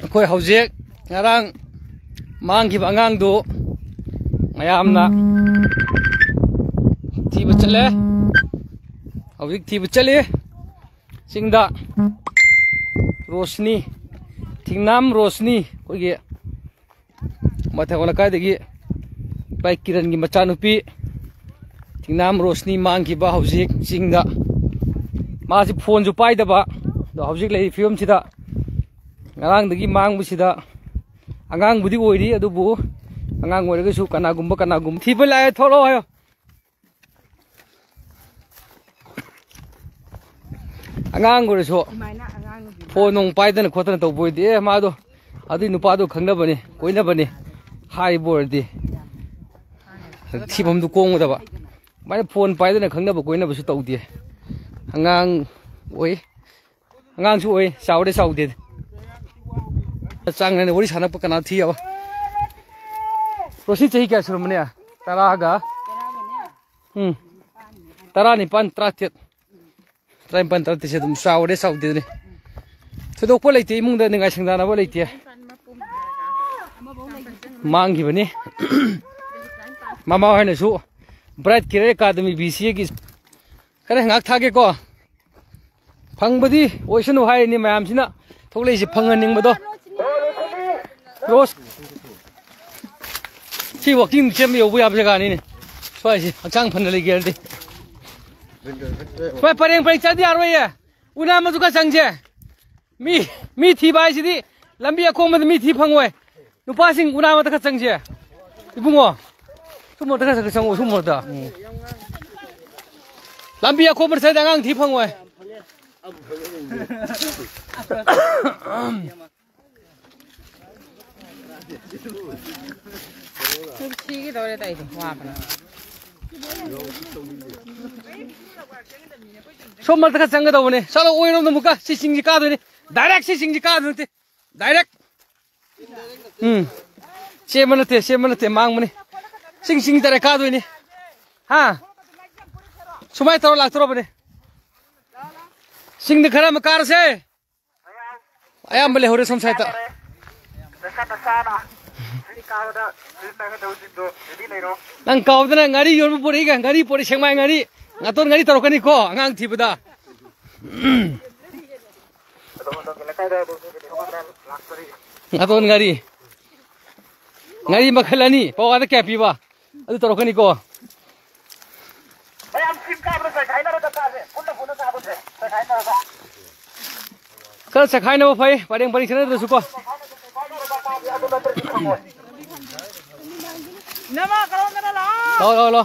ꯑꯩꯈꯣꯏ ꯍꯧꯖꯤꯛ ꯉꯔꯥꯡ ꯃꯥꯡꯈꯤꯕ ꯑꯉꯥꯡꯗꯨ ꯃꯌꯥꯝꯅ ꯊꯤꯕ ꯆꯠꯂꯦ ꯍꯧꯖꯤꯛ ꯊꯤꯕ ꯆꯠꯂꯤ ꯆꯤꯡꯗ ꯔꯣꯁꯅꯤ ꯊꯤꯡꯅꯥꯝ ꯔꯣꯁꯅꯤ ꯑꯩꯈꯣꯏꯒꯤ ꯃꯊꯛ ꯂꯩꯀꯥꯏꯗꯒꯤ ꯏꯄꯥ ꯀꯤꯔꯟꯒꯤ ꯃꯆꯥꯅꯨꯄꯤ ꯊꯤꯡꯅꯥꯝ ꯔꯣꯁꯅꯤ ꯃꯥꯡꯈꯤꯕ ꯍꯧꯖꯤꯛ ꯆꯤꯡꯗ मासी फोन जो पाइदबा हौजिक लई फिल्मसिदा ngaraangdagi mangbusida angangbudi oiri adubu angang oiragasu kanagum thibal ay tholo hayo angang oiraso phone nong paidana khotana tawboide mado adu nupa do khangnabani koinabani hai bordi thibamdu kongudaba mai phone paidana khangnaba koinabasu tawdi angang oi angang su oi saude saude Sang này wali sana pakana thi awa. Rosi chahi kya suruh mana ya? Taraga. Tara ni pan terakhir. Terakhir pan terakhir sedum saude saude ni. Sedok pun lagi imung dah dengan sengdana pun lagi ya. Manggi bani. Mama hari nasu. Bright kira academy BCA ki. Kerana ngak thage ko. Phang badi ocean hai ni mayam sina. Thok lagi si phangan ning bado. Rose, si walking chem yo bu ya bja ni ne. Swai si achang phan le ger de. Swai pareng chadi arwai ya. Una ma zuka chang je. Mi thi bai si di lambi akhong ma mi thi phangwai. Nupa sing una ma ta chang je. Ibungo. Sumo ta ka chang o sumo da. Lambi akhong ma sai da ngang thi phangwai. Sige daw rin tayo. Wapa na. So malta ka sanga daw ni. Salo oirom na muka si singji ka do ni. Direct si singji ka do ni. Direct. Siya mang mo ni. Sing tare ka do ni. Ha. Sumay taro lag taro ba ni. Sing ni khara makar se. Ayam bale hore samsay ta. Nang kau tu na ngari yormu puri kan ngari puri sengmai ngari ngaton ngari taruh kani ko ngang tiba dah. Ngaton ngari makalani pau ada kapi ba adu taruh kani ko. Kalau sekai nama pai paling sana terus ko. Nama kalau nggak ada lah. Lo.